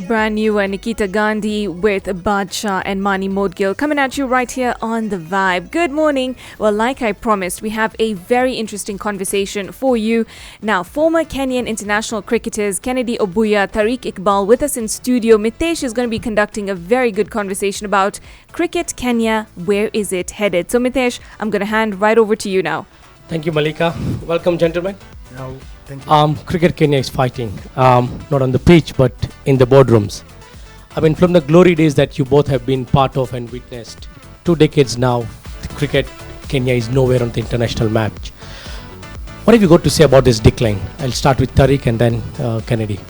brand new Nikita Gandhi with Badshah and Mani Modgil coming at you right here on The Vibe. Good morning. Well, like I promised, we have a very interesting conversation for you. Now, former Kenyan International cricketers Kennedy Obuya Tariq Iqbal with us in studio. Mitesh is going to be conducting a very good conversation about cricket Kenya. Where is it headed? So, Mitesh, I'm going to hand right over to you now. Thank you, Malika. Welcome, gentlemen. No, thank you. Cricket Kenya is fighting, not on the pitch, but in the boardrooms. I mean, from the glory days that you both have been part of and witnessed, 2 decades now, cricket Kenya is nowhere on the international match. What have you got to say about this decline? I'll start with Tariq and then Kennedy.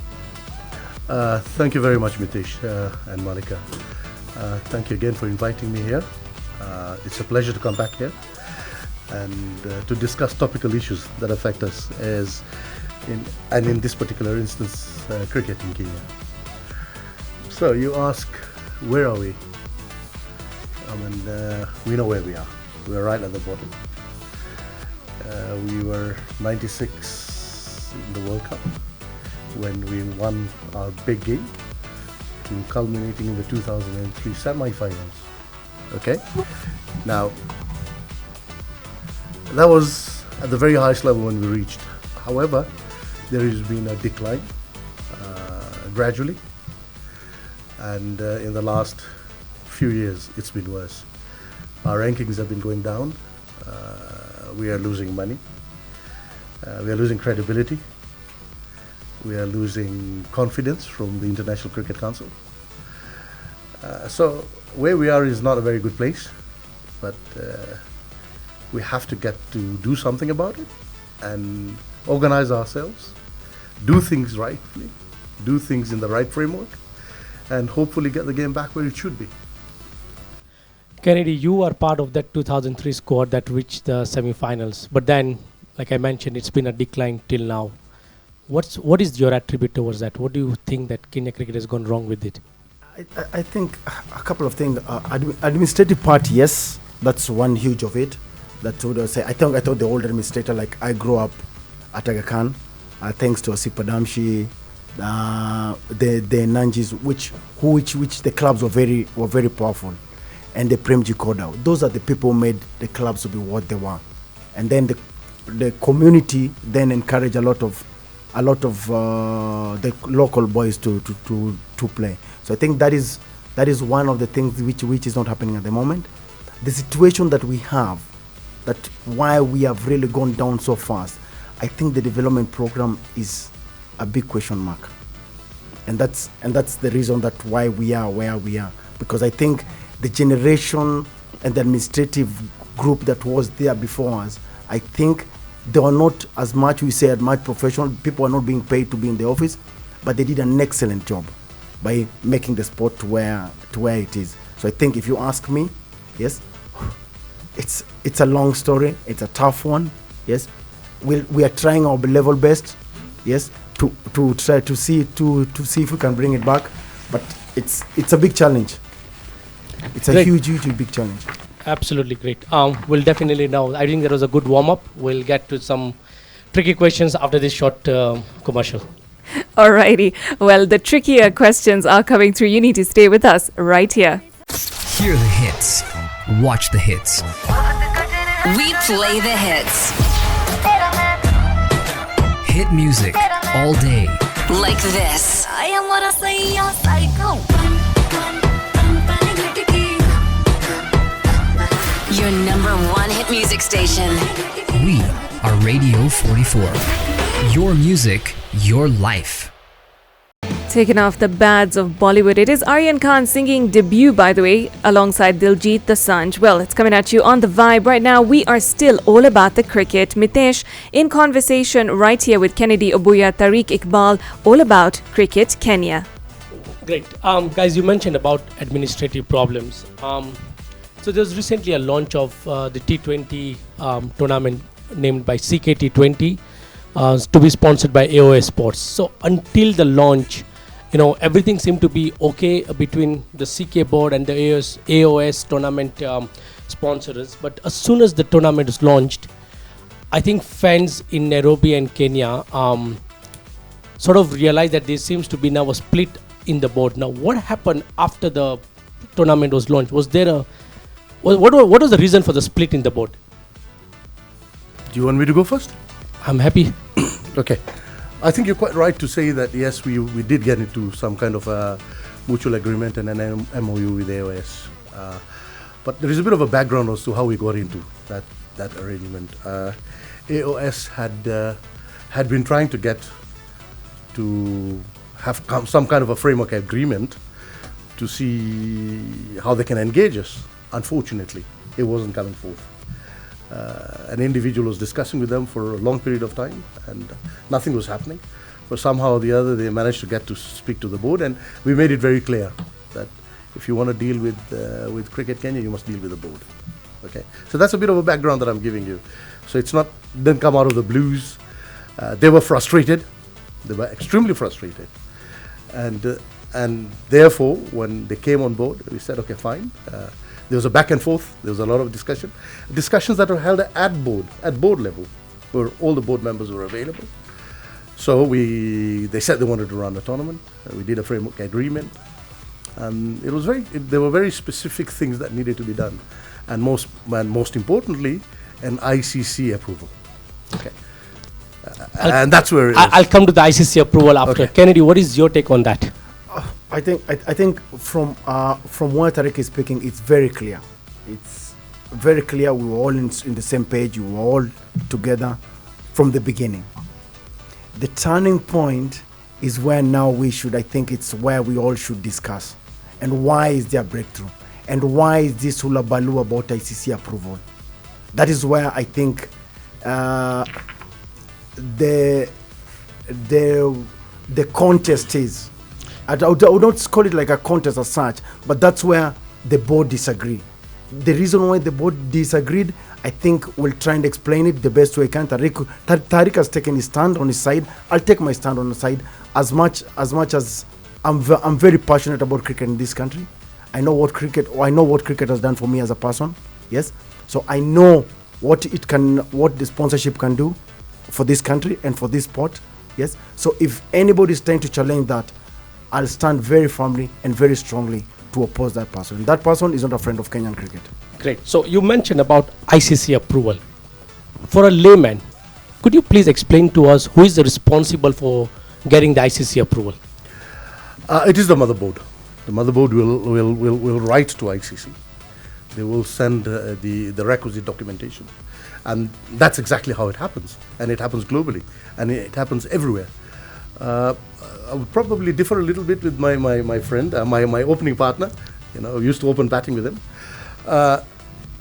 Thank you very much, Mitesh and Malika. Thank you again for inviting me here. It's a pleasure to come back here and to discuss topical issues that affect us in this particular instance, cricket in Kenya. So you ask, where are we? I mean, we know where we are. We're right at the bottom. We were 96 in the World Cup when we won our big game, to culminating in the 2003 semi-finals. Okay? Now, that was at the very highest level when we reached. However, there has been a decline gradually, and in the last few years it's been worse. Our rankings have been going down. We are losing money. We are losing credibility. We are losing confidence from the International Cricket Council. So where we are is not a very good place, but we have to get to do something about it and organize ourselves, do things rightly, do things in the right framework, and hopefully get the game back where it should be. Kennedy, you are part of that 2003 squad that reached the semi-finals, but then, like I mentioned, it's been a decline till now. What is your attribute towards that? What do you think that Kenya cricket has gone wrong with it? I think a couple of things. Administrative part, yes, that's one huge of it. That would say. I thought the old administrator, like I grew up at Aga Khan, thanks to Asif Padamshi, the Nanjis, which the clubs were very powerful, and the Premji Koda. Those are the people who made the clubs to be what they were, and then the community then encouraged a lot of the local boys to play. So I think that is one of the things which is not happening at the moment. The situation that we have, that why we have really gone down so fast, I think the development program is a big question mark, and that's the reason that why we are where we are, because I think the generation and the administrative group that was there before us, I think they were not as much professional. People are not being paid to be in the office, but they did an excellent job by making the sport to where it is. So I think if you ask me, yes, it's a long story. It's a tough one. Yes, we are trying our level best. Yes, to try to see if we can bring it back, but it's a big challenge. It's a huge big challenge. Absolutely great. We'll definitely now. I think there was a good warm up. We'll get to some tricky questions after this short commercial. Alrighty. Well, the trickier questions are coming through. You need to stay with us right here. Hear the hits. Watch the hits. We play the hits. Hit music all day. Like this. I am what I say, you're psycho. Your number one hit music station. We are Radio 44. Your music, your life. Taking off the bads of Bollywood, it is Aryan Khan singing Debut, by the way, alongside Diljit Dosanjh. Well, it's coming at you on The Vibe. Right now, we are still all about the cricket. Mitesh, in conversation right here with Kennedy Obuya Tariq Iqbal, all about cricket Kenya. Great. Guys, you mentioned about administrative problems. So there's recently a launch of the T20 tournament named by CK-T20 to be sponsored by AOS Sports. So until the launch, everything seemed to be okay between the CK board and the AOS tournament sponsors. But as soon as the tournament is launched, I think fans in Nairobi and Kenya sort of realized that there seems to be now a split in the board. Now, what happened after the tournament was launched? Was there a what was the reason for the split in the board? Do you want me to go first? I'm happy. Okay. I think you're quite right to say that, yes, we did get into some kind of a mutual agreement and an MOU with AOS. But there is a bit of a background as to how we got into that arrangement. AOS had been trying to get to have some kind of a framework agreement to see how they can engage us. Unfortunately, it wasn't coming forth. An individual was discussing with them for a long period of time, and nothing was happening. But somehow or the other, they managed to get to speak to the board, and we made it very clear that if you want to deal with Cricket Kenya, you must deal with the board. Okay, so that's a bit of a background that I'm giving you. So it's not didn't come out of the blues. They were frustrated. They were extremely frustrated, and therefore, when they came on board, we said, okay, fine. There was a back and forth. There was a lot of discussions that were held at board level, where all the board members were available. So they said they wanted to run a tournament. We did a framework agreement, and there were very specific things that needed to be done, and most importantly, an ICC approval. Okay, and that's where it is. I'll come to the ICC approval after. Okay. Kennedy, what is your take on that? I think from where Tariq is speaking, it's very clear. It's very clear. We were all in the same page. We were all together from the beginning. The turning point is where now I think it's where we all should discuss. And why is there breakthrough? And why is this hula baloo about ICC approval? That is where I think the contest is. I would not call it like a contest as such, but that's where the board disagree. The reason why the board disagreed, I think we'll try and explain it the best way I can. Tariq has taken his stand on his side. I'll take my stand on the side as much as I'm very passionate about cricket in this country. I know what cricket has done for me as a person. Yes, so I know what the sponsorship can do for this country and for this sport. Yes, so if anybody is trying to challenge that, I'll stand very firmly and very strongly to oppose that person. That person is not a friend of Kenyan cricket. Great. So you mentioned about ICC approval. For a layman, could you please explain to us who is responsible for getting the ICC approval? It is the motherboard. The motherboard will write to ICC. They will send the requisite documentation. And that's exactly how it happens. And it happens globally. And it happens everywhere. I would probably differ a little bit with my friend, my opening partner. I used to open batting with him.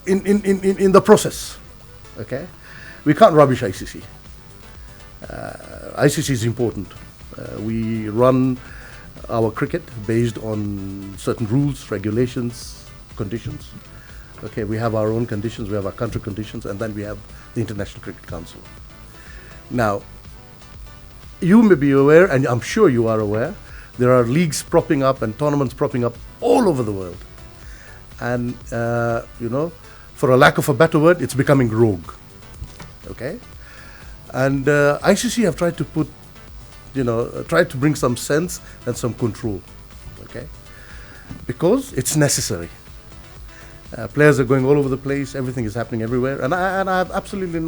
In the process, okay, we can't rubbish ICC. ICC is important. We run our cricket based on certain rules, regulations, conditions. Okay, we have our own conditions, we have our country conditions, and then we have the International Cricket Council. Now, you may be aware, and I'm sure you are aware, there are leagues propping up and tournaments propping up all over the world. And, for a lack of a better word, it's becoming rogue. Okay? And ICC have tried to bring some sense and some control. Okay? Because it's necessary. Players are going all over the place, everything is happening everywhere. And I have absolutely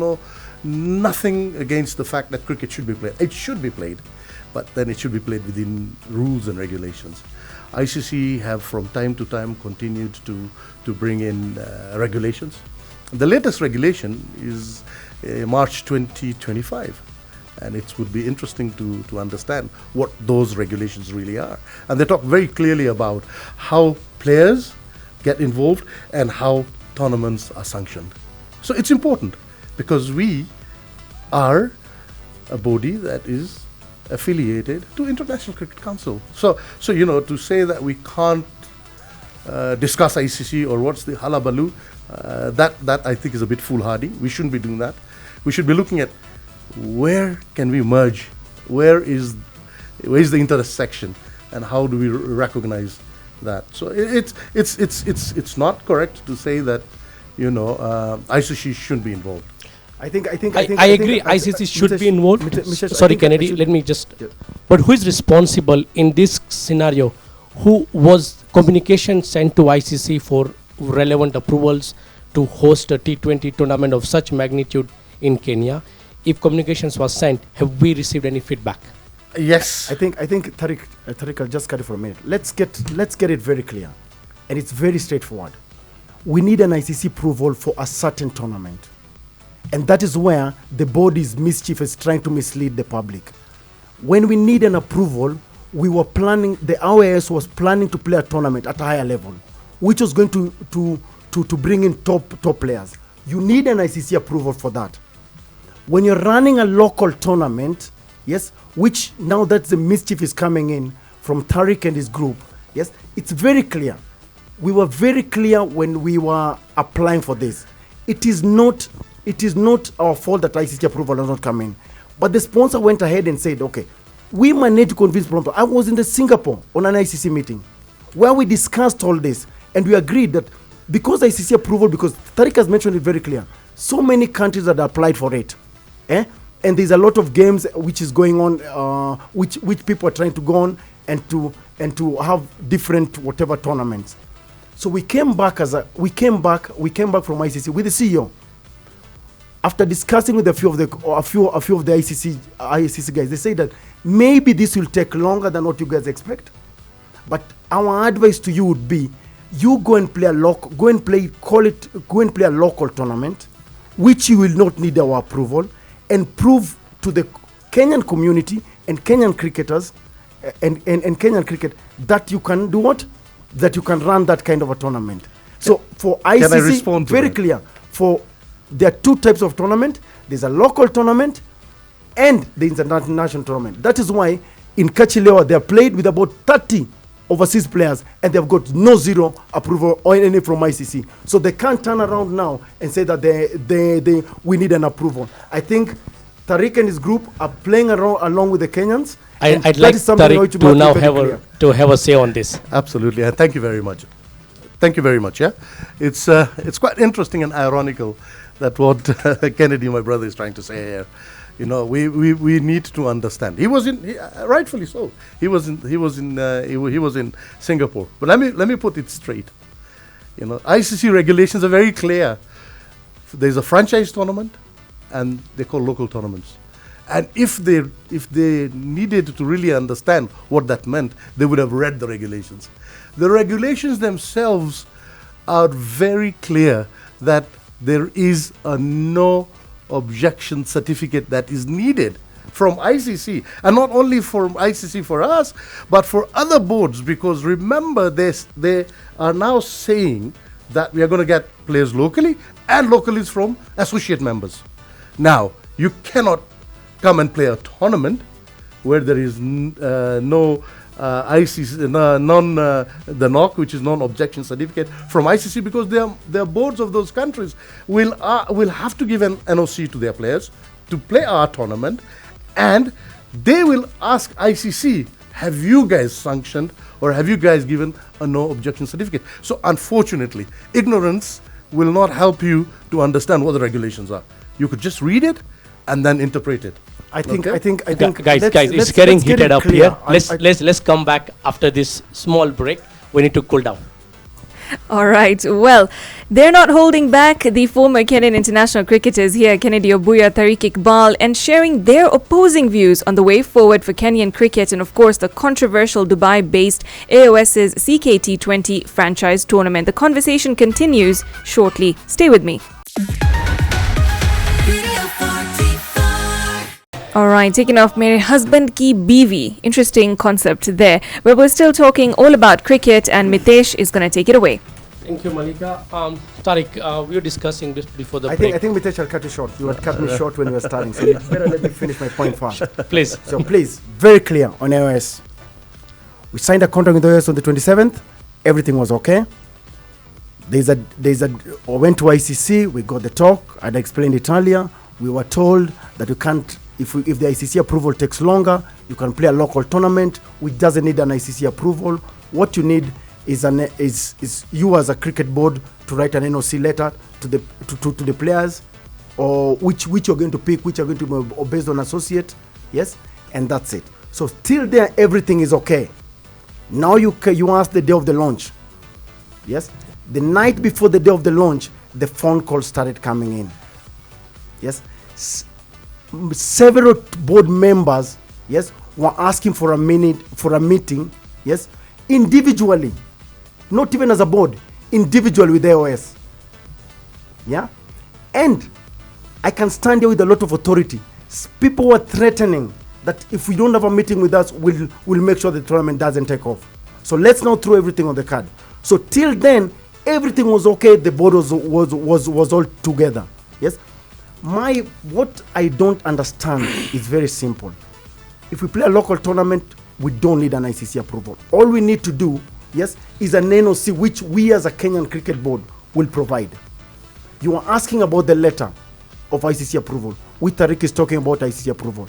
nothing against the fact that cricket should be played. It should be played, but then it should be played within rules and regulations. ICC have from time to time continued to bring in regulations. The latest regulation is March 2025, and it would be interesting to understand what those regulations really are. And they talk very clearly about how players get involved and how tournaments are sanctioned. So it's important, because we are a body that is affiliated to International Cricket Council. So to say that we can't discuss ICC or what's the hullabaloo, that I think is a bit foolhardy. We shouldn't be doing that. We should be looking at where can we merge, where is the intersection, and how do we recognize that. So it's not correct to say that ICC shouldn't be involved. I think I agree. ICC should be involved. Sorry, Kennedy. Let me just. Yeah. But who is responsible in this scenario? Who was communication sent to ICC for relevant approvals to host a T20 tournament of such magnitude in Kenya? If communications was sent, have we received any feedback? Yes. I think Tariq, I'll just cut it for a minute. Let's get it very clear, and it's very straightforward. We need an ICC approval for a certain tournament, and that is where the board is mischievous, trying to mislead the public. When we need an approval, we were planning. The RAS was planning to play a tournament at a higher level, which was going to bring in top players. You need an ICC approval for that. When you're running a local tournament, yes, which now that the mischief is coming in from Tariq and his group, yes, it's very clear. We were very clear when we were applying for this. It is not our fault that ICC approval has not come in. But the sponsor went ahead and said, okay, we might need to convince Toronto. I was in Singapore on an ICC meeting where we discussed all this, and we agreed that because ICC approval, because Tariq has mentioned it very clear, so many countries that applied for it, and there's a lot of games which is going on, which people are trying to go on and to have different whatever tournaments. So we came back from ICC with the CEO. After discussing with a few of the ICC guys, they say that maybe this will take longer than what you guys expect. But our advice to you would be, you go and play a local tournament, which you will not need our approval, and prove to the Kenyan community and Kenyan cricketers and Kenyan cricket that you can do what? That you can run that kind of a tournament. So for ICC, very clear. There are two types of tournament. There's a local tournament and the international tournament. That is why in Kachilewa they are played with about 30 overseas players and they've got no zero approval or any from ICC. So they can't turn around now and say that we need an approval. I think Tariq and his group are playing along with the Kenyans. I'd like Tariq to now have a say on this. Absolutely, and thank you very much. Thank you very much. Yeah, it's quite interesting and ironical that what Kennedy, my brother, is trying to say here. You know, we need to understand. He was rightfully so. He was in Singapore. But let me put it straight. You know, ICC regulations are very clear. There's a franchise tournament, and they call local tournaments. And if they needed to really understand what that meant, they would have read the regulations. The regulations themselves are very clear that there is a no objection certificate that is needed from ICC, and not only from ICC for us, but for other boards, because remember they are now saying that we are going to get players locally and localies from associate members. Now, you cannot come and play a tournament where there is no ICC, the NOC, which is non-objection certificate from ICC, because their boards of those countries will have to give an NOC to their players to play our tournament, and they will ask ICC, have you guys sanctioned or have you guys given a no objection certificate? So unfortunately, ignorance will not help you to understand what the regulations are. You could just read it and then interpret it. I think guys, it's getting heated up here. Let's come back after this small break. We need to cool down. All right. Well, they're not holding back. The former Kenyan International cricketers here, Kennedy, Obuya Tariq Iqbal, and sharing their opposing views on the way forward for Kenyan cricket and, of course, the controversial Dubai-based AOS's CKT20 franchise tournament. The conversation continues shortly. Stay with me. All right, taking off Mere Husband Ki Bivi. Interesting concept there. But we're still talking all about cricket, and Mitesh is going to take it away. Thank you, Malika. Tariq, we were discussing this before the break. I think Mitesh, I'll cut you short. You had cut me short when we were starting, so you better let me finish my point first. Please. So please, very clear on AOS. We signed a contract with AOS on the 27th. Everything was okay. We went to ICC. We got the talk. I'd explained it earlier. We were told that you can't. If the ICC approval takes longer, you can play a local tournament, which doesn't need an ICC approval. What you need is you as a cricket board to write an NOC letter to the players, or which you're going to pick, which you're going to or based on associate, yes, and that's it. So till there, everything is okay. Now you ask the day of the launch, yes. The night before the day of the launch, the phone calls started coming in, yes. Several board members, yes, were asking for a meeting, yes, individually, not even as a board, individually with AOS, yeah. And I can stand here with a lot of authority. People were threatening that if we don't have a meeting with us, we'll make sure the tournament doesn't take off. So let's now throw everything on the card. So till then, everything was okay. The board was all together. Yes. What I don't understand is very simple. If we play a local tournament, we don't need an ICC approval. All we need to do, yes, is an NOC, which we as a Kenyan Cricket Board will provide. You are asking about the letter of ICC approval. Tariq is talking about ICC approval.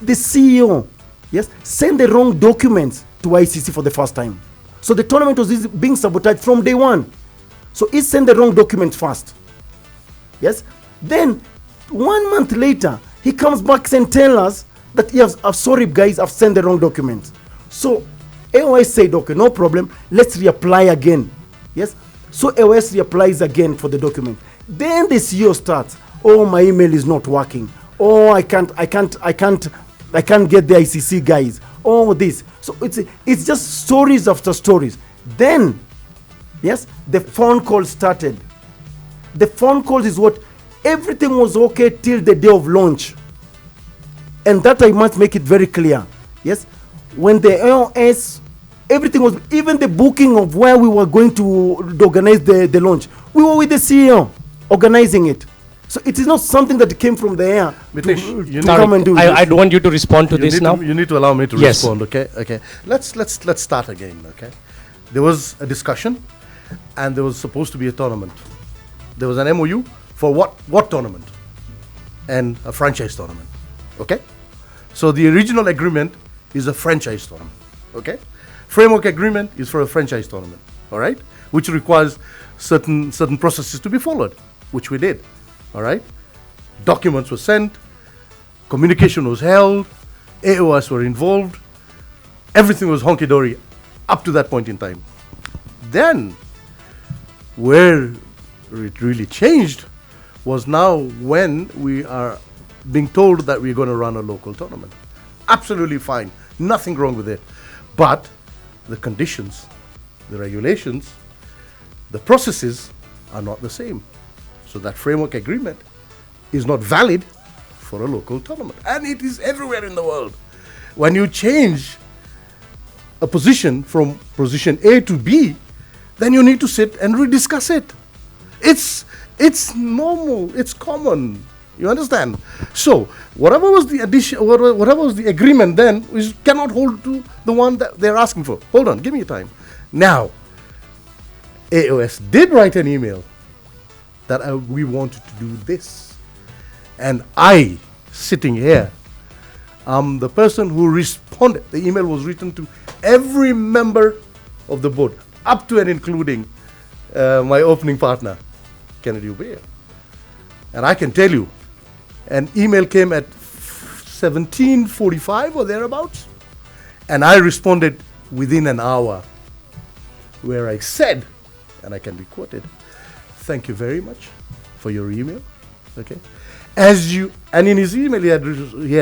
The CEO, yes, sent the wrong documents to ICC for the first time. So the tournament was being sabotaged from day one. So he sent the wrong document first. Yes. Then 1 month later, he comes back and tells us that he has, sorry guys, I've sent the wrong documents. So AOS said, okay, no problem. Let's reapply again. Yes. So AOS reapplies again for the document. Then the CEO starts, oh, my email is not working. Oh, I can't get the ICC guys. Oh, this. So it's just stories after stories. Then, yes, the phone call started. The phone calls is what everything was okay till the day of launch. And that I must make it very clear. Yes, when the AOS, everything was, even the booking of where we were going to organize the launch, we were with the CEO organizing it. So it is not something that came from the air to come and do. I want you to respond to this now. You need to allow me to respond, okay? Okay. Let's start again, okay? There was a discussion, and there was supposed to be a tournament. There was an MOU for what tournament? And a franchise tournament, okay? So the original agreement is a franchise tournament, okay? Framework agreement is for a franchise tournament, all right? Which requires certain processes to be followed, which we did. All right, documents were sent, communication was held, AOS were involved, everything was honky-dory up to that point in time. Then, where it really changed was now when we are being told that we're going to run a local tournament. Absolutely fine, nothing wrong with it. But the conditions, the regulations, the processes are not the same. So that framework agreement is not valid for a local tournament. And it is everywhere in the world. When you change a position from position A to B, then you need to sit and rediscuss it. It's normal, it's common. You understand? So whatever was the addition, whatever was the agreement then, we cannot hold to the one that they're asking for. Hold on, give me time. Now, AOS did write an email that we wanted to do this. And I, sitting here, I'm the person who responded. The email was written to every member of the board, up to and including my opening partner, Kennedy Obuya. And I can tell you, an email came at 17:45 or thereabouts, and I responded within an hour, where I said, and I can be quoted, "Thank you very much for your email." Okay, and in his email he had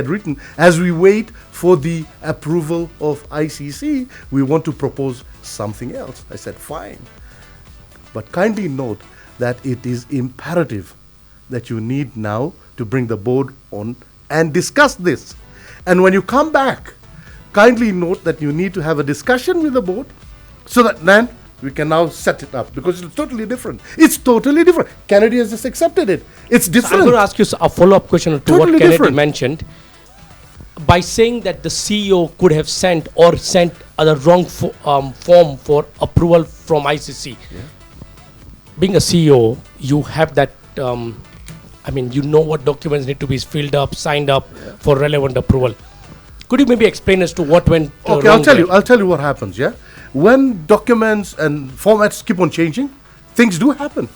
written, "As we wait for the approval of ICC, we want to propose something else." I said, "Fine, but kindly note that it is imperative that you need now to bring the board on and discuss this. And when you come back, kindly note that you need to have a discussion with the board so that then we can now set it up, because it's totally different. It's totally different. Kennedy has just accepted it. It's different. So I'm going to ask you a follow-up question to Totally what Kennedy different. mentioned. By saying that the CEO could have sent the wrong form for approval from ICC, being a CEO, you have that, you know what documents need to be filled up, signed up for relevant approval. Could you maybe explain as to what went Okay, wrong I'll tell you what happens, yeah? When documents and formats keep on changing, things do happen.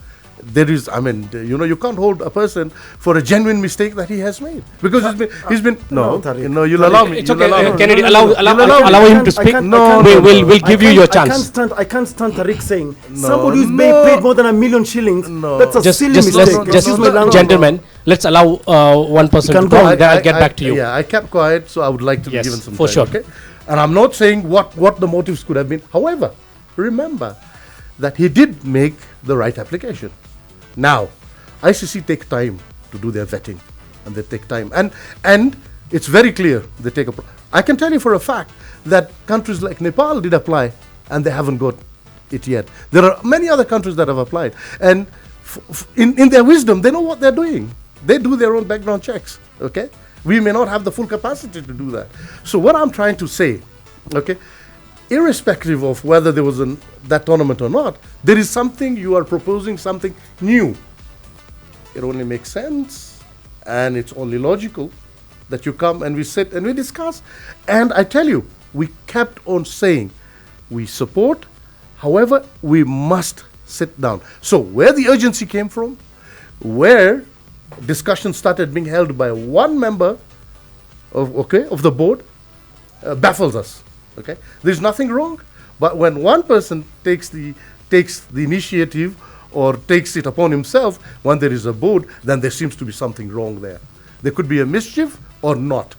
there is, I mean, you can't hold a person for a genuine mistake that he has made, because he's been you'll allow me. It's okay, Kennedy, me. allow him to speak. We'll give you your chance. I can't stand Tariq saying somebody who's being paid more than $1 million shillings. That's a silly mistake. Gentlemen, let's allow one person to talk, then I'll get back to you. Yeah, I kept quiet, so I would like to be given some for time. sure. Okay? And I'm not saying what the motives could have been. However, remember that he did make the right application. Now, ICC take time to do their vetting, and they take time. And it's very clear they take I can tell you for a fact that countries like Nepal did apply, and they haven't got it yet. There are many other countries that have applied. And in their wisdom, they know what they're doing. They do their own background checks, okay? We may not have the full capacity to do that. So what I'm trying to say, okay, irrespective of whether there was that tournament or not, there is something you are proposing, something new. It only makes sense, and it's only logical that you come and we sit and we discuss. And I tell you, we kept on saying we support, however, we must sit down. So where the urgency came from, where discussion started being held by one member of the board, baffles us. Okay, there's nothing wrong, but when one person takes the initiative or takes it upon himself, when there is a board, then there seems to be something wrong there. There could be a mischief or not.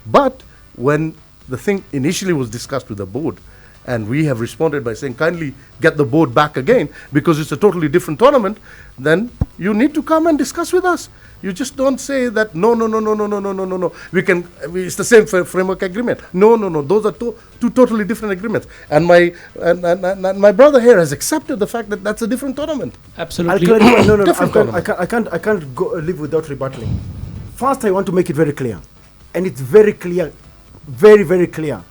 But when the thing initially was discussed with the board, and we have responded by saying kindly get the board back again because it's a totally different tournament, then you need to come and discuss with us. You just don't say that no. It's the same framework agreement. No. Those are two totally different agreements. And my brother here has accepted the fact that that's a different tournament. Absolutely. I can't go live without rebuttaling. First, I want to make it very clear, and it's very clear, very, very clear,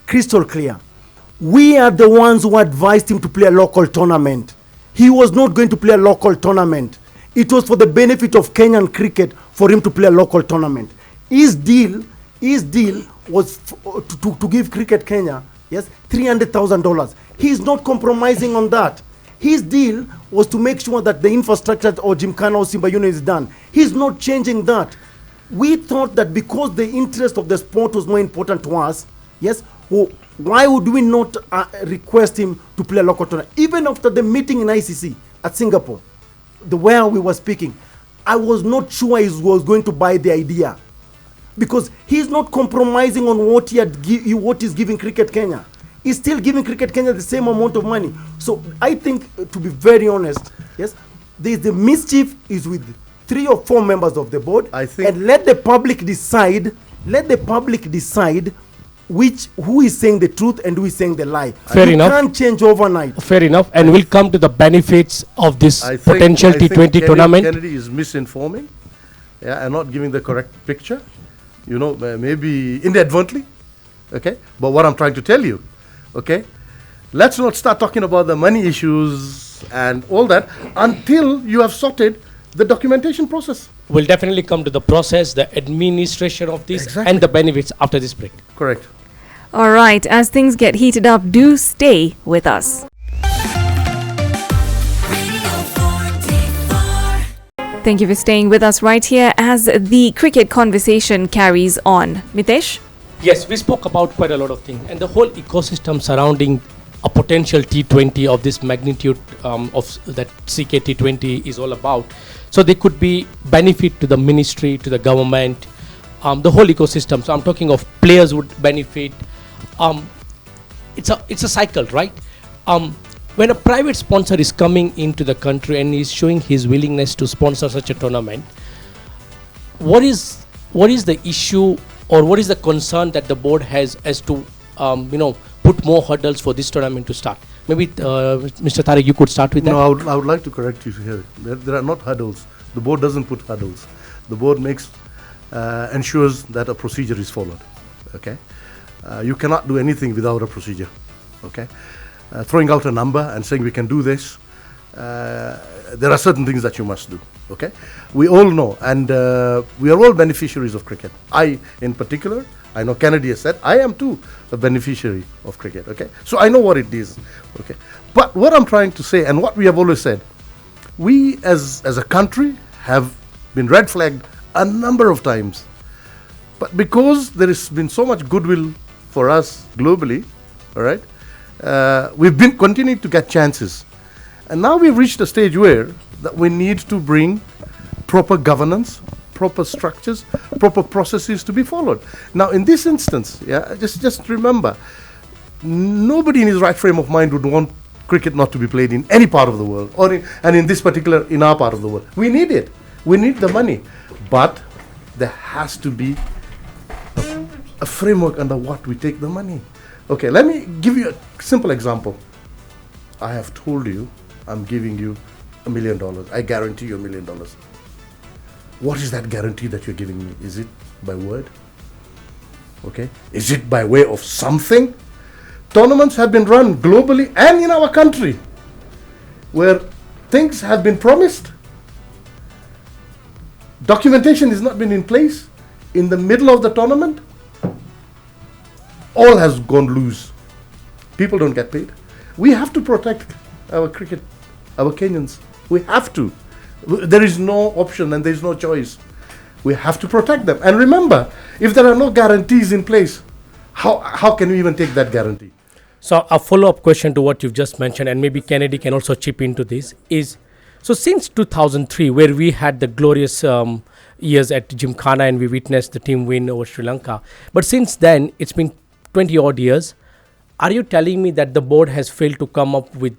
crystal clear. We are the ones who advised him to play a local tournament. He was not going to play a local tournament. It was for the benefit of Kenyan cricket for him to play a local tournament. His deal was to give Cricket Kenya, yes, $300,000. He's not compromising on that. His deal was to make sure that the infrastructure or Gymkhana or Simba Union is done. He's not changing that. We thought that because the interest of the sport was more important to us, yes, why would we not request him to play a local tournament? Even after the meeting in ICC at Singapore, where we were speaking, I was not sure he was going to buy the idea, because he's not compromising on what he's giving Cricket Kenya. He's still giving Cricket Kenya the same amount of money. So I think, to be very honest, yes, the mischief is with 3 or 4 members of the board. I think, and let the public decide. Who is saying the truth and who is saying the lie. Fair enough. You can't change overnight. Fair enough. And we'll come to the benefits of this potential T20 tournament. Kennedy is misinforming, and not giving the correct picture. Maybe inadvertently. Okay. But what I'm trying to tell you, okay, let's not start talking about the money issues and all that until you have sorted the documentation process. We'll definitely come to the process, the administration of this, and the benefits after this break. Correct. All right, as things get heated up, do stay with us. Thank you for staying with us right here as the cricket conversation carries on. Mitesh? Yes, we spoke about quite a lot of things, and the whole ecosystem surrounding a potential T20 of this magnitude of that CK-T20 is all about. So there could be benefit to the ministry, to the government, the whole ecosystem. So I'm talking of players would benefit. It's a cycle, right? When a private sponsor is coming into the country and is showing his willingness to sponsor such a tournament, what is the issue or what is the concern that the board has as to put more hurdles for this tournament to start? Maybe Mr. Tariq, you could start with that. No, I would like to correct you here. There are not hurdles. The board doesn't put hurdles. The board ensures that a procedure is followed. Okay, you cannot do anything without a procedure. Okay, throwing out a number and saying we can do this, there are certain things that you must do. Okay, we all know, and we are all beneficiaries of cricket. I, in particular, I know Kennedy has said, I am too a beneficiary of cricket. Okay, so I know what it is. Okay, but what I'm trying to say, and what we have always said, We as a country have been red flagged a number of times. But because there has been so much goodwill for us globally, all right, we've been continuing to get chances. And now we've reached a stage where that we need to bring proper governance, proper structures, proper processes to be followed. Now, in this instance, just remember, nobody in his right frame of mind would want cricket not to be played in any part of the world, and in this particular, in our part of the world. We need it. We need the money. But there has to be a framework under what we take the money. Okay, let me give you a simple example. I have told you I'm giving you $1 million. I guarantee you $1 million. What is that guarantee that you're giving me? Is it by word? Okay. Is it by way of something? Tournaments have been run globally and in our country where things have been promised. Documentation has not been in place. In the middle of the tournament, all has gone loose. People don't get paid. We have to protect our cricket, our Kenyans. We have to. There is no option and there is no choice. We have to protect them. And remember, if there are no guarantees in place, how can we even take that guarantee? So a follow-up question to what you've just mentioned, and maybe Kennedy can also chip into this, is, so since 2003, where we had the glorious years at Gymkhana and we witnessed the team win over Sri Lanka, but since then, it's been 20 odd years. Are you telling me that the board has failed to come up with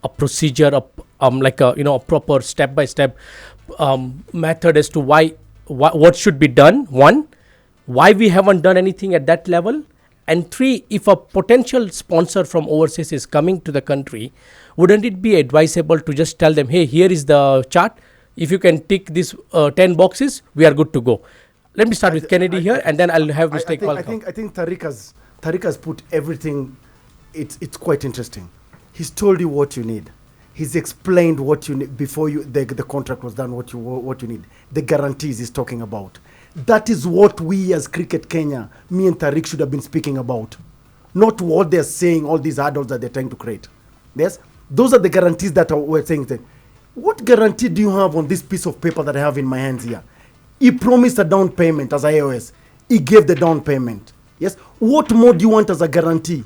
a procedure, like a proper step-by-step method as to what should be done? One, why we haven't done anything at that level? And three, if a potential sponsor from overseas is coming to the country, wouldn't it be advisable to just tell them, hey, here is the chart. If you can tick these 10 boxes, we are good to go. Let me start with Kennedy here, and then I'll have Mr. Iqbal. I think Tariq has put everything. It's quite interesting. He's told you what you need. He's explained what you need before the contract was done. What you need. The guarantees he's talking about. That is what we as Cricket Kenya, me and Tariq, should have been speaking about. Not what they're saying, all these hurdles that they're trying to create. Yes? Those are the guarantees that we're saying. What guarantee do you have on this piece of paper that I have in my hands here? He promised a down payment as IOS. He gave the down payment. Yes? What more do you want as a guarantee?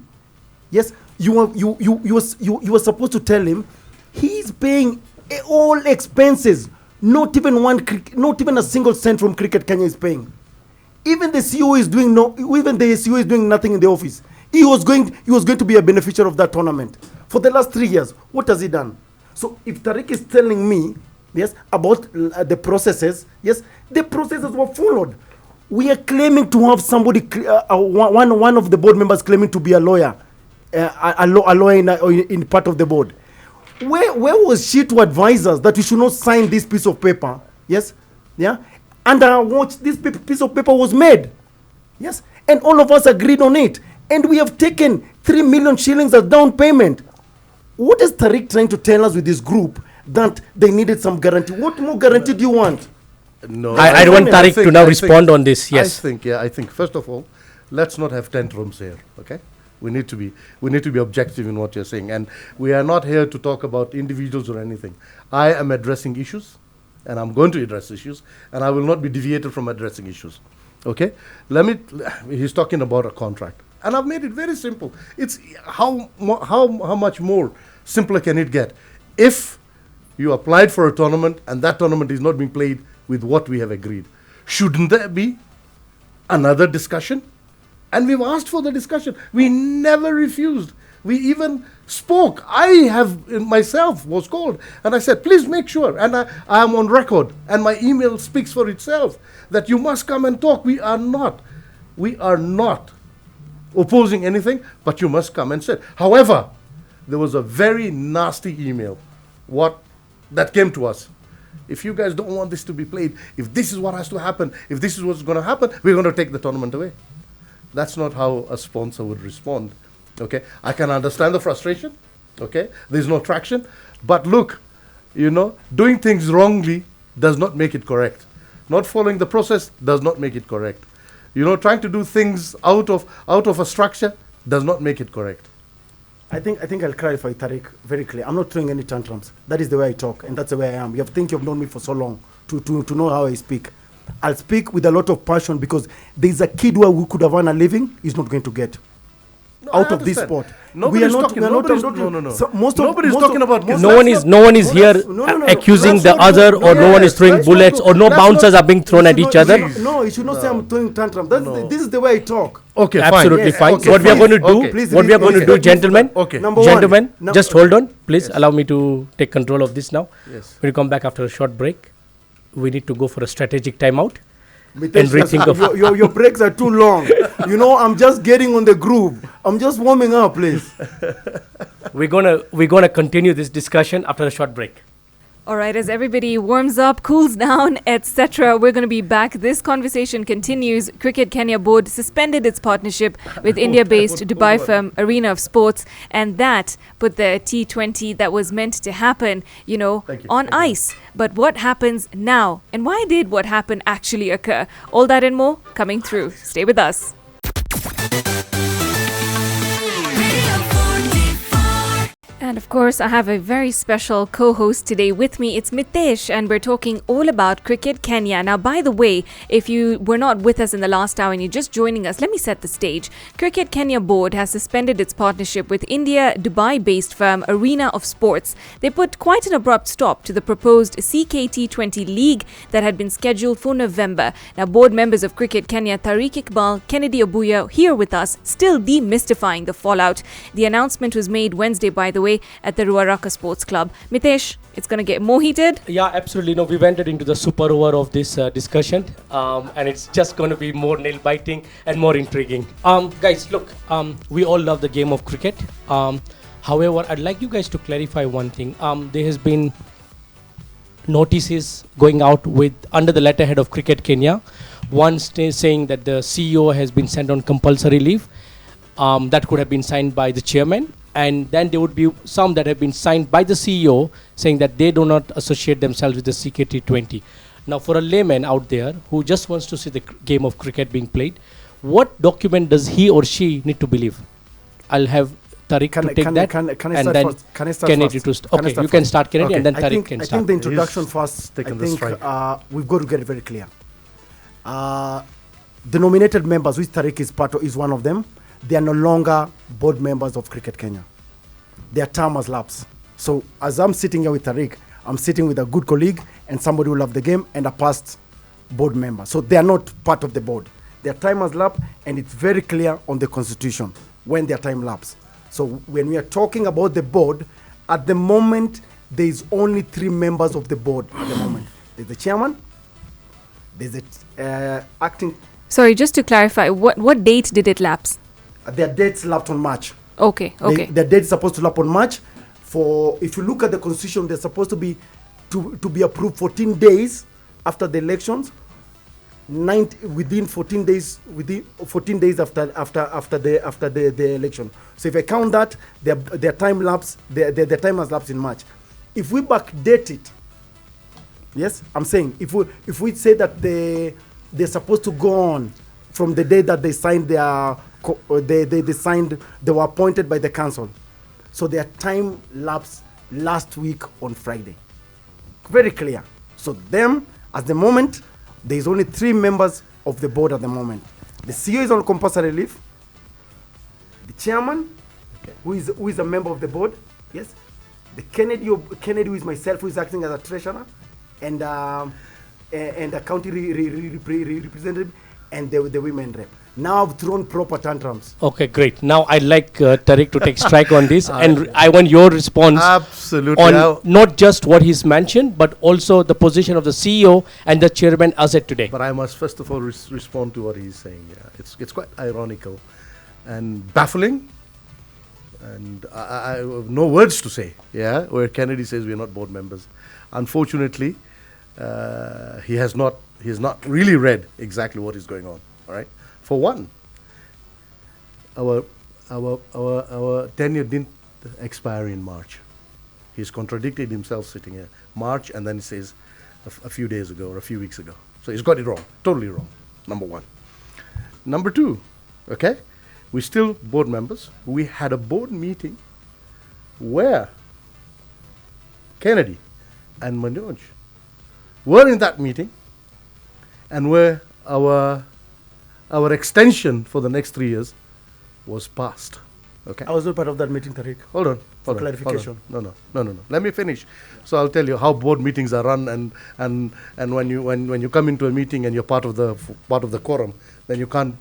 Yes? You were supposed to tell him he's paying all expenses. Not even a single cent from Cricket Kenya is paying. Even the CEO is doing nothing in the office. He was going to be a beneficiary of that tournament. For the last 3 years, what has he done? So if Tariq is telling me, yes, about the processes, yes, the processes were followed. We are claiming to have somebody, one of the board members claiming to be a lawyer, a lawyer in part of the board. Where was she to advise us that we should not sign this piece of paper? Yes, yeah, and watch this piece of paper was made. Yes, and all of us agreed on it, and we have taken 3 million shillings as down payment. What is Tariq trying to tell us with this group that they needed some guarantee? What more guarantee do you want? No, I want Tariq to now respond on this. Yes, I think first of all, let's not have tantrums here. Okay. We need to be objective in what you're saying, and we are not here to talk about individuals or anything. I am addressing issues, and I'm going to address issues, and I will not be deviated from addressing issues. Okay? He's talking about a contract, and I've made it very simple. It's how much more simpler can it get? If you applied for a tournament and that tournament is not being played with what we have agreed, shouldn't there be another discussion? And we've asked for the discussion. We never refused. We even spoke. I myself was called, and I said, please make sure, and I am on record, and my email speaks for itself, that you must come and talk. We are not opposing anything, but you must come and sit. However, there was a very nasty email that came to us. If you guys don't want this to be played, if this is what has to happen, if this is what's going to happen, we're going to take the tournament away. That's not how a sponsor would respond. Okay, I can understand the frustration. Okay, there's no traction, but look, doing things wrongly does not make it correct. Not following the process does not make it correct. Trying to do things out of a structure does not make it correct. I think I'll clarify, Tariq, very clear. I'm not throwing any tantrums. That is the way I talk, and that's the way I am. You think you've known me for so long to know how I speak. I'll speak with a lot of passion because there's a kid who could have earned a living, he's not going to get out of this sport. Nobody's talking. Nobody's talking about. No one is here accusing the other, or no one is throwing bullets, or no bouncers are being thrown at each other. No, you should not say I'm throwing tantrum. This is the way I talk. Okay, absolutely fine. Okay, what we are going to do, Please, what we are going to do, gentlemen. Okay. Gentlemen, just hold on. Please allow me to take control of this now. Yes. We'll come back after a short break. We need to go for a strategic timeout. Mitesh, And rethink of your breaks are too long. I'm just getting on the groove. I'm just warming up, please. We're gonna continue this discussion after a short break. All right, as everybody warms up, cools down, etc., we're going to be back. This conversation continues. Cricket Kenya board suspended its partnership with India-based Dubai firm Arena of Sports, and that put the T20 that was meant to happen, on ice. But what happens now? And why did what happened actually occur? All that and more coming through. Stay with us. And of course, I have a very special co-host today with me. It's Mitesh, and we're talking all about Cricket Kenya. Now, by the way, if you were not with us in the last hour and you're just joining us, let me set the stage. Cricket Kenya board has suspended its partnership with India Dubai-based firm Arena of Sports. They put quite an abrupt stop to the proposed CKT20 league that had been scheduled for November. Now, board members of Cricket Kenya, Tariq Iqbal, Kennedy Obuya, here with us, still demystifying the fallout. The announcement was made Wednesday, by the way, at the Ruaraka Sports Club. Mitesh, it's going to get more heated. Yeah, absolutely. No, we've entered into the super over of this discussion, and it's just going to be more nail-biting and more intriguing. Guys, look, we all love the game of cricket. However, I'd like you guys to clarify one thing. There has been notices going out under the letterhead of Cricket Kenya. One saying that the CEO has been sent on compulsory leave. That could have been signed by the chairman. And then there would be some that have been signed by the CEO saying that they do not associate themselves with the CKT20. Now, for a layman out there who just wants to see the game of cricket being played, what document does he or she need to believe? I'll have Tariq to take that. Can I start first? Can I start Kennedy first? Okay, you can start, Kennedy, and then Tariq can I start. think the introduction first, taken the strike. we've got to get it very clear. The nominated members, which Tariq is part of, is one of them. They are no longer board members of Cricket Kenya. Their term has lapsed. So as I'm sitting here with Tariq, I'm sitting with a good colleague and somebody who loved the game and a past board member. So they are not part of the board. Their time has lapsed, and it's very clear on the constitution when their time lapsed. So when we are talking about the board, at the moment, there is only 3 members of the board at the moment. There's the chairman, there's the acting. Sorry, just to clarify, what date did it lapse? Their dates lapsed on March. Okay. Their date is supposed to lapse on March. If you look at the constitution, they're supposed to be approved 14 days after the elections. Within 14 days after the election. So if I count that, their time lapse, their time has lapsed in March. If we backdate it, yes, I'm saying if we say that they're supposed to go on from the day that they signed they were appointed by the council. So their time lapsed last week on Friday. Very clear. So them, at the moment, there is only 3 members of the board at the moment. The CEO is on compulsory leave. The chairman, who is a member of the board, yes. The Kennedy, who is myself, who is acting as a treasurer, and a county representative, and the women rep. Now I've thrown proper tantrums. Okay, great. Now I'd like Tariq to take strike on this, and I want your response Absolutely. on not just what he's mentioned, but also the position of the CEO and the chairman as it today. But I must first of all respond to what he's saying. Yeah. It's quite ironical and baffling, and I have no words to say. Yeah, where Kennedy says we're not board members. Unfortunately, he has not really read exactly what is going on. All right. For one, our tenure didn't expire in March. He's contradicted himself sitting here. March, and then he says a few days ago or a few weeks ago. So he's got it wrong, totally wrong, number one. Number two, okay, we're still board members. We had a board meeting where Kennedy and Manoj were in that meeting, and where our extension for the next 3 years was passed. Okay. I was not part of that meeting, Tariq. Hold on. Clarification. No. Let me finish. So I'll tell you how board meetings are run, and when you come into a meeting and you're part of the quorum, then you can't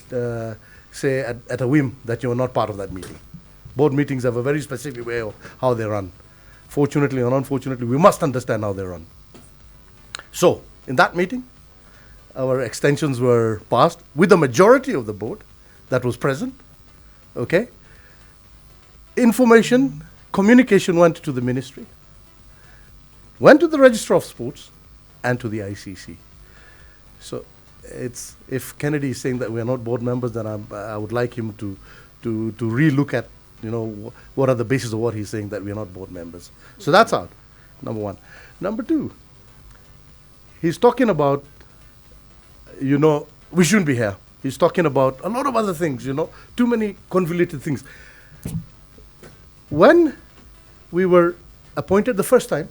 say at a whim that you are not part of that meeting. Board meetings have a very specific way of how they run. Fortunately or unfortunately, we must understand how they run. So in that meeting, our extensions were passed with the majority of the board that was present. Okay. Information, communication went to the ministry, went to the Register of Sports, and to the ICC. So if Kennedy is saying that we are not board members, then I would like him to re-look at, what are the basis of what he's saying that we are not board members. So that's out, number one. Number two, he's talking about, we shouldn't be here. He's talking about a lot of other things, too many convoluted things. When we were appointed the first time,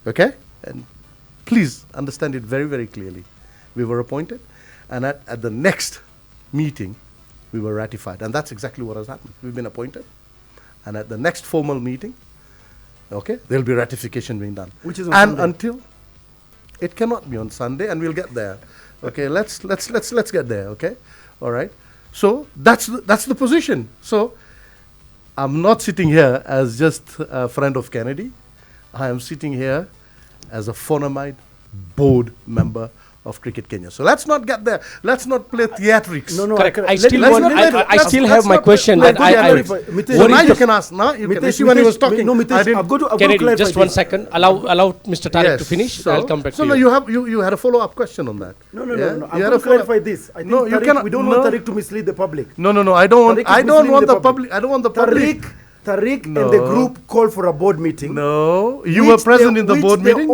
okay, and please understand it very, very clearly, we were appointed, and at the next meeting, we were ratified, and that's exactly what has happened. We've been appointed, and at the next formal meeting, okay, there'll be ratification being done. Which is on and Sunday. Until it cannot be on Sunday, and we'll get there. Okay, let's get there. Okay, all right. So that's the position. So I'm not sitting here as just a friend of Kennedy. I am sitting here as a Fonamide board member of Cricket Kenya. So let's not get there. Let's not play theatrics. No, Correct. I let's still not have my question. let's That not I clarify. Mitesh, So now Mitesh, you can ask. Now you can. Mitesh, See, when he was talking, no, I Mitesh, didn't. I've got to Kennedy, clarify just 1 this. second. Allow Mr. Tariq to finish. So, I'll come back to no, you. you had a follow-up question on that. No. Yeah? I'm You had going a to clarify this. I think No, you Tariq, cannot- we don't no. want Tariq to mislead the public. No. I don't want. Tariq is I don't misleading want the the public. I don't want the public. Tariq No. and the group called for a board meeting. No, you were present in the board meeting.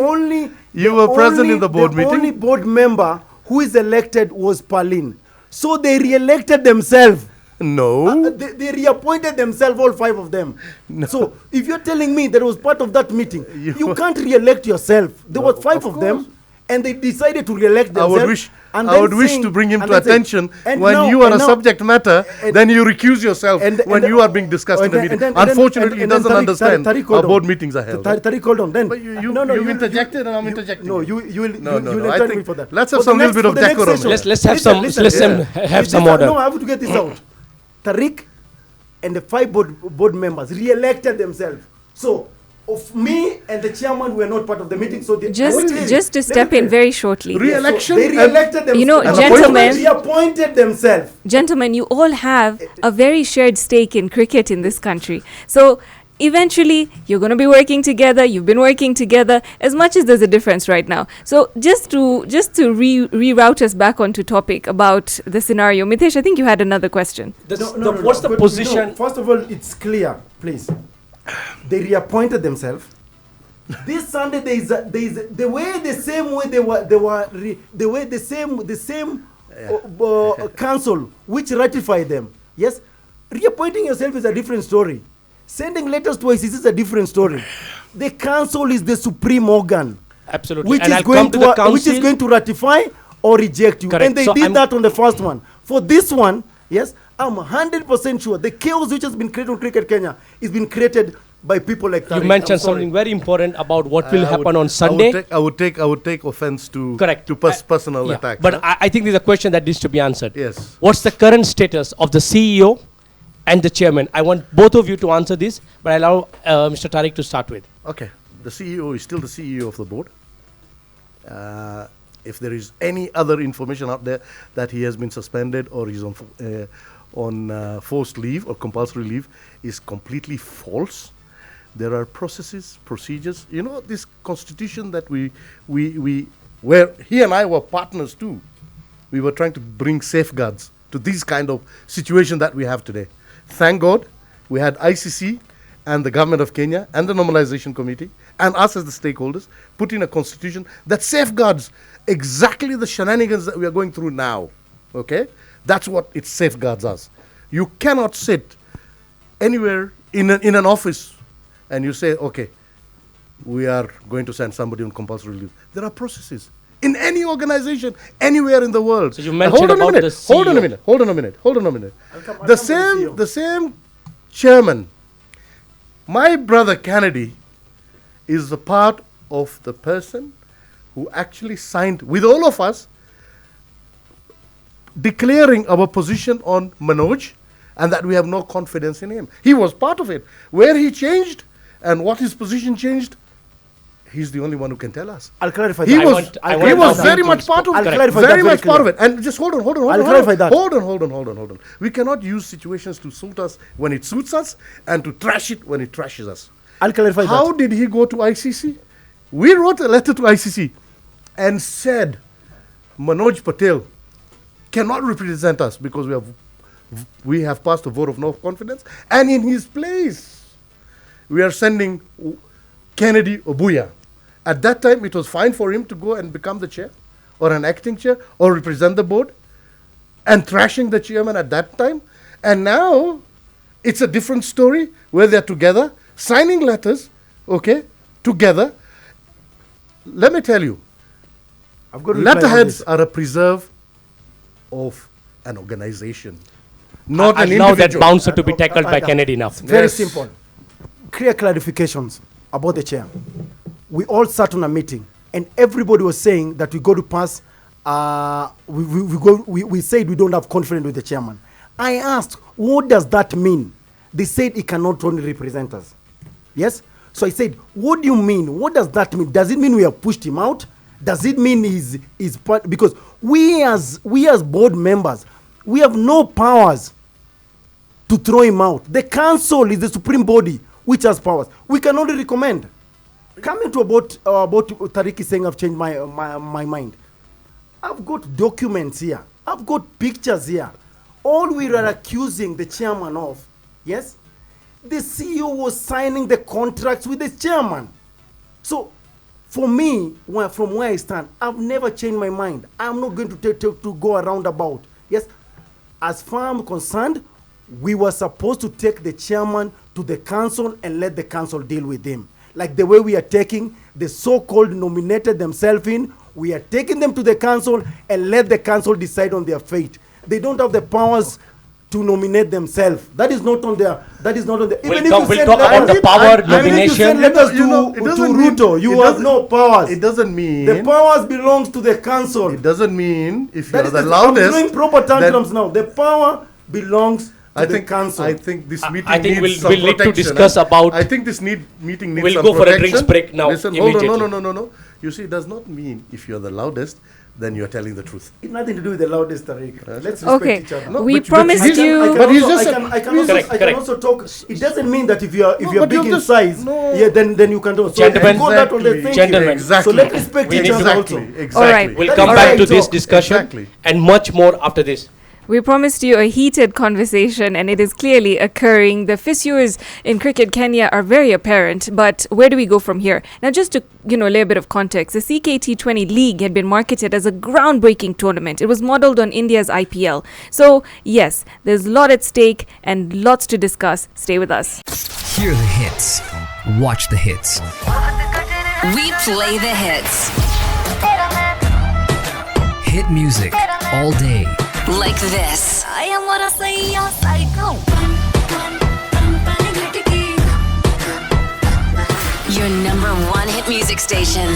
You were present in the board meeting. The only board member who is elected was Palin. So they re-elected themselves. No. They reappointed themselves, all 5 of them. No. So if you're telling me that it was part of that meeting, You- you can't re-elect yourself. There No, was 5 of of them, and they decided to re-elect I themselves. would wish to bring him to attention when you are a subject matter, and- then you recuse yourself and- when and- you are being discussed in the meeting. Unfortunately, he doesn't understand how board meetings are held. Tariq, hold on. Then But you you interjected and I'm interjecting. No, you will I enter me think for that. let's For have the some little next- bit for of the next decorum. session. Let's have Listen, have some order. No, I have to get this out. Tariq and the 5 board members re-elected themselves. So, of me and the chairman were not part of the meeting. So Just to step in very shortly. Re-election. They re-elected themselves. You know, And gentlemen, reappointed themselves. Gentlemen, you all have a very shared stake in cricket in this country. So eventually, you're going to be working together. You've been working together as much as there's a difference right now. So just to reroute us back onto topic about the scenario, Mitesh, I think you had another question. What's the But, position? first of all, it's clear, please. They reappointed themselves. This Sunday, the same council which ratified them. Yes, reappointing yourself is a different story. Sending letters to ICC is a different story. The council is the supreme organ, Absolutely. which And is I'll going come to the council. which is going to ratify or reject you. Correct. And they So did I'm- that on the first one. For this one, yes, I'm 100% sure the chaos which has been created on Cricket Kenya is been created by people like Tariq. You mentioned I'm sorry. something very important about what will I happen would- on Sunday. I would take offense to Correct. to personal Yeah, attacks. but huh? I think there's a question that needs to be answered. Yes. What's the current status of the CEO and the chairman? I want both of you to answer this, but I allow Mr. Tariq to start with. Okay, the CEO is still the CEO of the board. If there is any other information out there that he has been suspended or is on forced leave or compulsory leave, is completely false. There are processes, procedures. You know, this constitution that where he and I were partners too. We were trying to bring safeguards to these kind of situation that we have today. Thank God, we had ICC and the government of Kenya and the normalization committee and us as the stakeholders put in a constitution that safeguards exactly the shenanigans that we are going through now. Okay? That's what it safeguards us. You cannot sit anywhere in an office, and you say, okay, we are going to send somebody on compulsory leave. There are processes in any organization, anywhere in the world. So you mentioned about the CEO. Hold on a minute. The same chairman, my brother Kennedy, is a part of the person who actually signed with all of us, declaring our position on Manoj, and that we have no confidence in him. He was part of it. Where he changed and what his position changed, he's the only one who can tell us. I'll clarify He that. was, he was very much part of it. I'll clarify Very that much part of clear. it. And just hold on. I'll clarify that. Hold on. We cannot use situations to suit us when it suits us and to trash it when it trashes us. I'll clarify that. How did he go to ICC? We wrote a letter to ICC and said Manoj Patel cannot represent us because we have passed a vote of no confidence, and in his place we are sending Kennedy Obuya. At that time it was fine for him to go and become the chair or an acting chair or represent the board, and thrashing the chairman at that time. And now it's a different story where they're together signing letters, okay, together. Let me tell you, I've got to reply on letterheads this. are a preserve of an organization, not an And now that individual. bouncer to be tackled by Kennedy now. Very Yes. simple. Clear clarifications about the chair. We all sat on a meeting, and everybody was saying that we go to pass. We said we don't have confidence with the chairman. I asked, what does that mean? They said he cannot only represent us. Yes. So I said, what do you mean? What does that mean? Does it mean we have pushed him out? Does it mean he's part? Because we as board members, we have no powers to throw him out. The council is the supreme body which has powers. We can only recommend. Coming to about Tariq saying I've changed my mind. I've got documents here. I've got pictures here. All we are accusing the chairman of, yes, the CEO was signing the contracts with the chairman. So, for me, from where I stand, I've never changed my mind. I'm not going to go around about. Yes, as far as I'm concerned, we were supposed to take the chairman to the council and let the council deal with him. Like the way we are taking the so-called nominated themselves in, we are taking them to the council and let the council decide on their fate. They don't have the powers to nominate themselves. That is not on their. We'll talk about the power Even if you nomination. send letters You know, it to doesn't mean- Ruto, you it have doesn't- no powers. It doesn't mean. The powers belongs to the council. It doesn't mean if That you're is the I'm loudest. doing proper then tantrums now. The power belongs to I the think council. I think this meeting I think needs we'll some need to protection, discuss huh? about- I think this meeting needs We'll some go for a protection. drinks break now, Listen, hold on, immediately. no. You see, it does not mean if you're the loudest, then you're telling the truth. It's nothing to do with the loudest, Tariq. Let's respect Okay, each other. No, we but promised he's- you. but he's just I can Correct. also talk. It doesn't mean that if you're but big you're in just- size, no. yeah, then you can do. So Gentlemen. I got that on the thank you. Gentlemen. Exactly. So let's respect We each need other to- also. Exactly. All right. We'll That come is back right, to this so- discussion Exactly. and much more after this. We promised you a heated conversation, and it is clearly occurring. The fissures in cricket Kenya are very apparent, but where do we go from here? Now, just to lay a bit of context, the CK-T20 League had been marketed as a groundbreaking tournament. It was modeled on India's IPL. So, yes, there's a lot at stake and lots to discuss. Stay with us. Hear the hits. Watch the hits. We play the hits. Hit music all day. Like this. I am what I say, yes, I go. Your number one hit music station.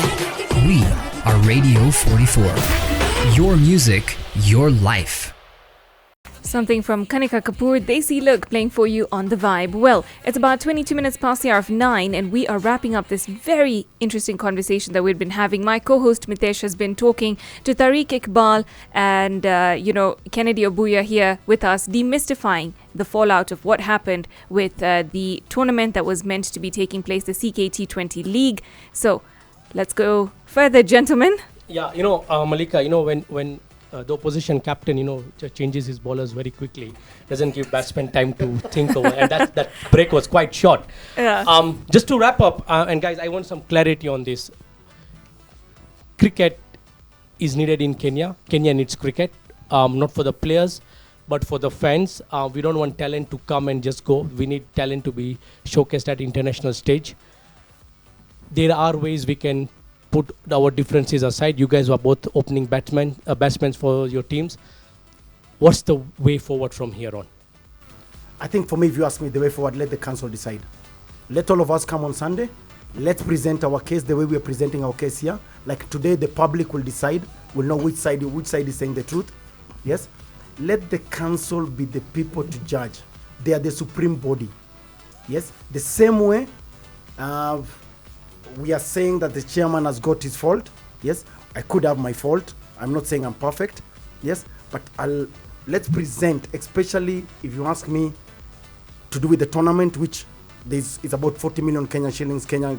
We are Radio 44. Your music, your life. Something from Kanika Kapoor, Desi Look, playing for you on The Vibe. Well, it's about 22 minutes past the hour of 9, and we are wrapping up this very interesting conversation that we've been having. My co-host Mitesh has been talking to Tariq Iqbal and, Kennedy Obuya here with us, demystifying the fallout of what happened with the tournament that was meant to be taking place, the CK-T20 League. So, let's go further, gentlemen. Yeah, Malika, when the opposition captain, changes his bowlers very quickly, doesn't give batsmen time to think over, and that break was quite short. Yeah. Just to wrap up, and guys, I want some clarity on this. Cricket is needed in Kenya. Kenya needs cricket, not for the players, But for the fans, we don't want talent to come and just go. We need talent to be showcased at international stage. There are ways we can put our differences aside. You guys are both opening batsmen for your teams. What's the way forward from here on? I think for me, if you ask me, the way forward, let the council decide. Let all of us come on Sunday. Let's present our case the way we are presenting our case here. Like today, the public will decide, will know which side is saying the truth. Yes? Let the council be the people to judge. They are the supreme body. Yes? The same way we are saying that the chairman has got his fault. Yes? I could have my fault. I'm not saying I'm perfect. Yes? But let's present, especially if you ask me, to do with the tournament, which is about 40 million Kenyan shillings Kenya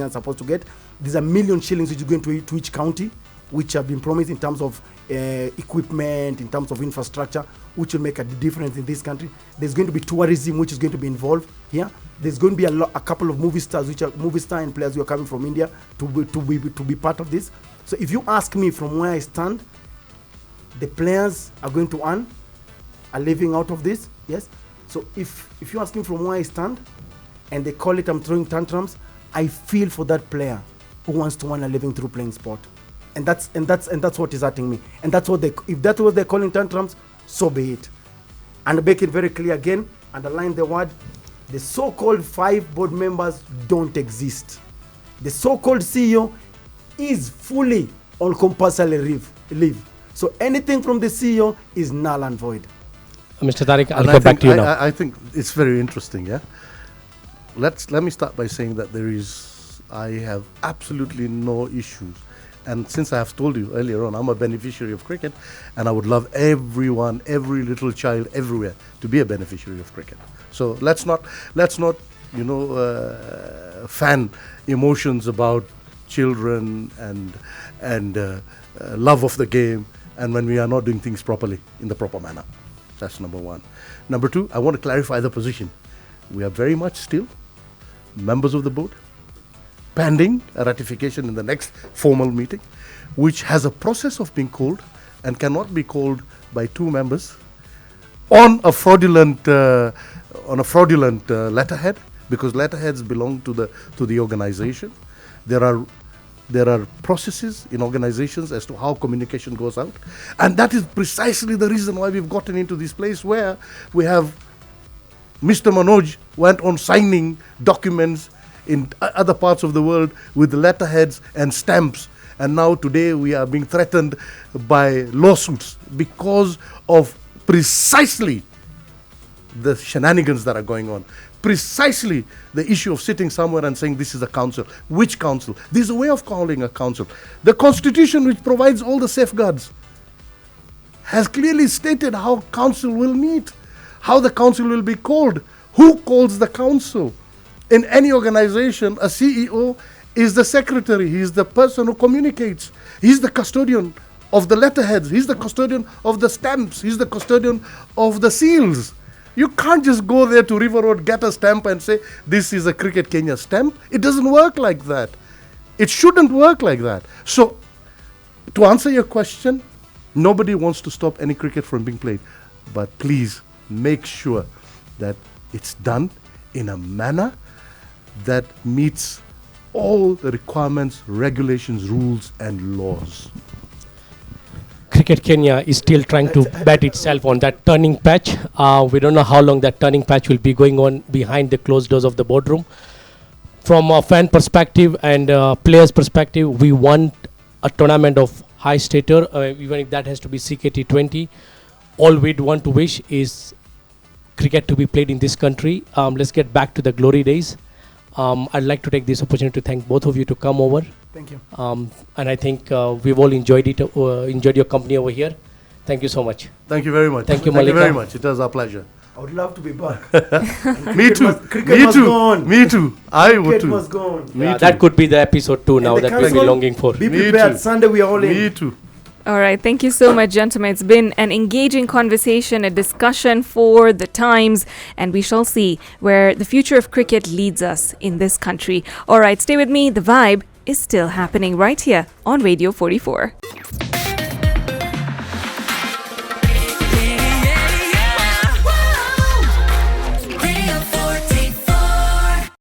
is supposed to get. There's $1 million shillings which is going to each county, which have been promised in terms of equipment, in terms of infrastructure, which will make a difference in this country. There's going to be tourism, which is going to be involved here. There's going to be a couple of movie stars, which are movie star and players who are coming from India to be part of this. So if you ask me from where I stand, the players are going to earn a living out of this. Yes. So if you ask me from where I stand, and they call it I'm throwing tantrums, I feel for that player who wants to earn a living through playing sport, and that's what is hurting me. And that's what if that's what they're calling tantrums, so be it. And make it very clear again, underline the word: the so-called 5 board members don't exist. The so-called CEO is fully on compulsory leave. So anything from the CEO is null and void. Mr. Tariq, I'll go back to you now. I think it's very interesting, yeah? Let me start by saying that I have absolutely no issues. And since I have told you earlier on, I'm a beneficiary of cricket, and I would love everyone, every little child everywhere to be a beneficiary of cricket. So let's not fan emotions about children and love of the game, and when we are not doing things properly in the proper manner. That's number one. Number two, I want to clarify the position. We are very much still members of the board, pending a ratification in the next formal meeting, which has a process of being called and cannot be called by 2 members on a fraudulent letterhead, because letterheads belong to the organization. There are processes in organizations as to how communication goes out, and that is precisely the reason why we've gotten into this place where we have Mr. Manoj went on signing documents in other parts of the world with letterheads and stamps, and now today we are being threatened by lawsuits because of precisely the shenanigans that are going on. Precisely the issue of sitting somewhere and saying this is a council. Which council? There's a way of calling a council. The constitution, which provides all the safeguards, has clearly stated how council will meet, how the council will be called, who calls the council. In any organization, a CEO is the secretary. He is the person who communicates. He's the custodian of the letterheads. He's the custodian of the stamps. He's the custodian of the seals. You can't just go there to River Road, get a stamp and say, this is a Cricket Kenya stamp. It doesn't work like that. It shouldn't work like that. So, to answer your question, nobody wants to stop any cricket from being played. But please, make sure that it's done in a manner that meets all the requirements, regulations, rules, and laws. Cricket Kenya is still trying to bat itself on that turning patch. We don't know how long that turning patch will be going on behind the closed doors of the boardroom. From a fan perspective and players perspective, we want a tournament of high stature, even if that has to be CKT 20. All we'd want to wish is cricket to be played in this country. Let's get back to the glory days. I'd like to take this opportunity to thank both of you to come over. Thank you. And I think we've all enjoyed it, enjoyed your company over here. Thank you so much. Thank you very much. Thank you, Thank you Malika. very much. It was our pleasure. I would love to be back. Me too. Cricket Me was too. gone. Me too. I would Cricket too. was gone. Me Yeah, too. that could be the episode 2 now And the that we've been council, longing for. Be Me prepared. too. Sunday we are all in. Me too. All right. Thank you so much, gentlemen. It's been an engaging conversation, a discussion for the times, and we shall see where the future of cricket leads us in this country. All right. Stay with me. The vibe is still happening right here on Radio 44.